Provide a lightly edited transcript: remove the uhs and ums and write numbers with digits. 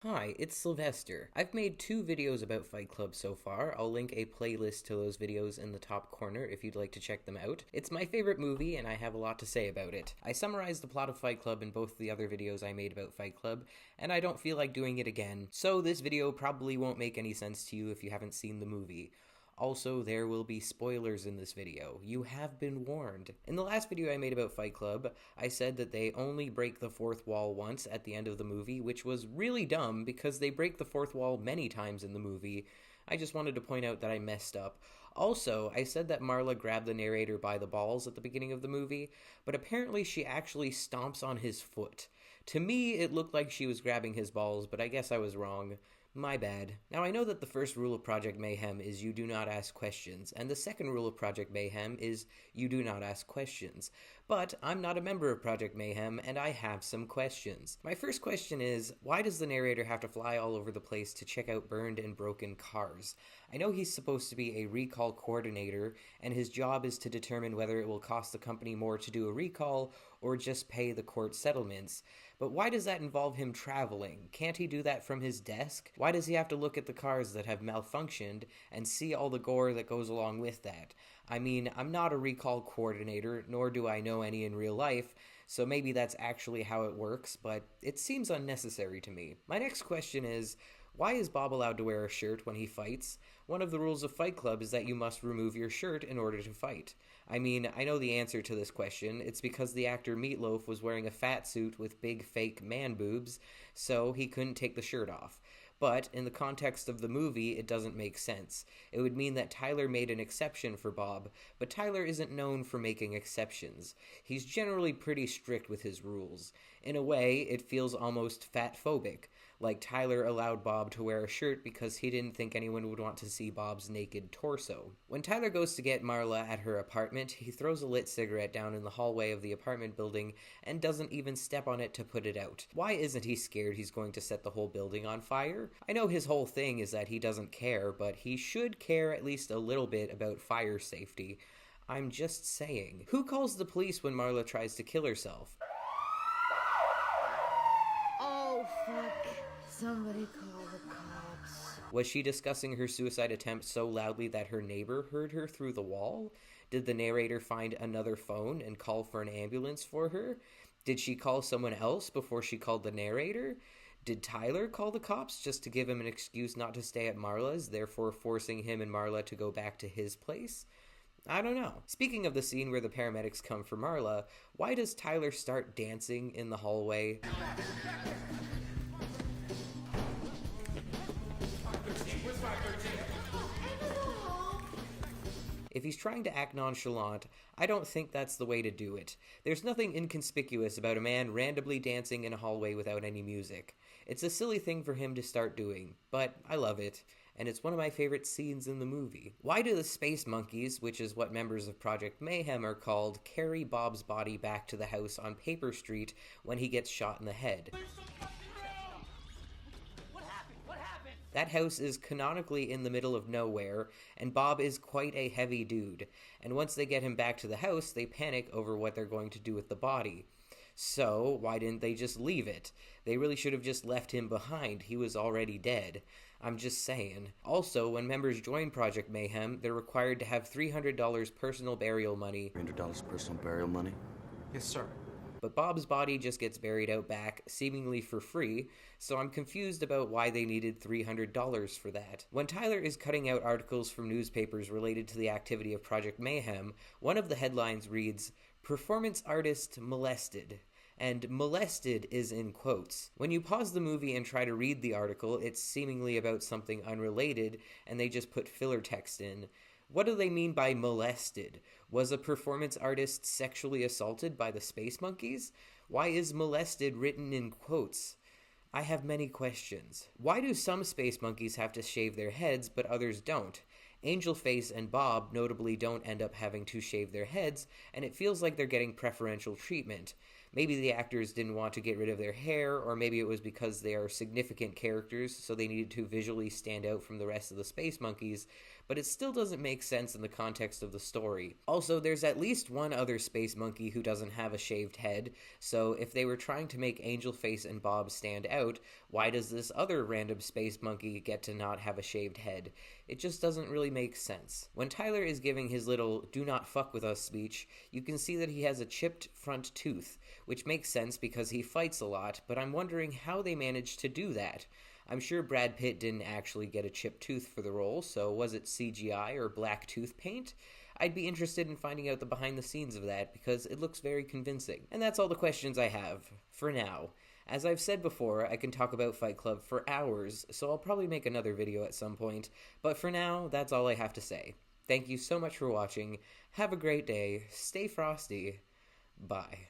Hi, it's Sylvester. I've made 2 videos about Fight Club so far. I'll link a playlist to those videos in the top corner if you'd like to check them out. It's my favorite movie and I have a lot to say about it. I summarized the plot of Fight Club in both the other videos I made about Fight Club, and I don't feel like doing it again, so this video probably won't make any sense to you if you haven't seen the movie. Also, there will be spoilers in this video. You have been warned. In the last video I made about Fight Club, I said that they only break the fourth wall once at the end of the movie, which was really dumb because they break the fourth wall many times in the movie. I just wanted to point out that I messed up. Also, I said that Marla grabbed the narrator by the balls at the beginning of the movie, but apparently she actually stomps on his foot. To me, it looked like she was grabbing his balls, but I guess I was wrong. My bad. Now, I know that the first rule of Project Mayhem is you do not ask questions, and the second rule of Project Mayhem is you do not ask questions. But I'm not a member of Project Mayhem, and I have some questions. My first question is, why does the narrator have to fly all over the place to check out burned and broken cars? I know he's supposed to be a recall coordinator, and his job is to determine whether it will cost the company more to do a recall or just pay the court settlements. But why does that involve him traveling? Can't he do that from his desk? Why does he have to look at the cars that have malfunctioned and see all the gore that goes along with that? I mean, I'm not a recall coordinator, nor do I know any in real life, so maybe that's actually how it works, but it seems unnecessary to me. My next question is, why is Bob allowed to wear a shirt when he fights? One of the rules of Fight Club is that you must remove your shirt in order to fight. I mean, I know the answer to this question. It's because the actor Meatloaf was wearing a fat suit with big fake man boobs, so he couldn't take the shirt off. But, in the context of the movie, it doesn't make sense. It would mean that Tyler made an exception for Bob, but Tyler isn't known for making exceptions. He's generally pretty strict with his rules. In a way, it feels almost fat-phobic, like Tyler allowed Bob to wear a shirt because he didn't think anyone would want to see Bob's naked torso. When Tyler goes to get Marla at her apartment, he throws a lit cigarette down in the hallway of the apartment building and doesn't even step on it to put it out. Why isn't he scared he's going to set the whole building on fire? I know his whole thing is that he doesn't care, but he should care at least a little bit about fire safety. I'm just saying. Who calls the police when Marla tries to kill herself? Oh, fuck. Somebody call the cops. Was she discussing her suicide attempt so loudly that her neighbor heard her through the wall? Did the narrator find another phone and call for an ambulance for her? Did she call someone else before she called the narrator? Did Tyler call the cops just to give him an excuse not to stay at Marla's, therefore forcing him and Marla to go back to his place? I don't know. Speaking of the scene where the paramedics come for Marla, why does Tyler start dancing in the hallway? If he's trying to act nonchalant, I don't think that's the way to do it. There's nothing inconspicuous about a man randomly dancing in a hallway without any music. It's a silly thing for him to start doing, but I love it, and it's one of my favorite scenes in the movie. Why do the Space Monkeys, which is what members of Project Mayhem are called, carry Bob's body back to the house on Paper Street when he gets shot in the head? That house is canonically in the middle of nowhere, and Bob is quite a heavy dude. And once they get him back to the house, they panic over what they're going to do with the body. So, why didn't they just leave it? They really should have just left him behind. He was already dead. I'm just saying. Also, when members join Project Mayhem, they're required to have $300 personal burial money. $300 personal burial money? Yes, sir. But Bob's body just gets buried out back, seemingly for free, so I'm confused about why they needed $300 for that. When Tyler is cutting out articles from newspapers related to the activity of Project Mayhem, one of the headlines reads, "Performance Artist Molested." And molested is in quotes. When you pause the movie and try to read the article, it's seemingly about something unrelated, and they just put filler text in. What do they mean by molested? Was a performance artist sexually assaulted by the Space Monkeys? Why is molested written in quotes? I have many questions. Why do some Space Monkeys have to shave their heads, but others don't? Angelface and Bob notably don't end up having to shave their heads, and it feels like they're getting preferential treatment. Maybe the actors didn't want to get rid of their hair, or maybe it was because they are significant characters, so they needed to visually stand out from the rest of the Space Monkeys, but it still doesn't make sense in the context of the story. Also, there's at least one other Space Monkey who doesn't have a shaved head, so if they were trying to make Angelface and Bob stand out, Why does this other random space monkey get to not have a shaved head? It just doesn't really make sense. When Tyler is giving his little "do not fuck with us" speech, you can see that he has a chipped front tooth, which makes sense because he fights a lot, but I'm wondering how they managed to do that. I'm sure Brad Pitt didn't actually get a chipped tooth for the role, so was it CGI or black tooth paint? I'd be interested in finding out the behind the scenes of that because it looks very convincing. And that's all the questions I have, for now. As I've said before, I can talk about Fight Club for hours, so I'll probably make another video at some point, but for now, that's all I have to say. Thank you so much for watching, have a great day, stay frosty, bye.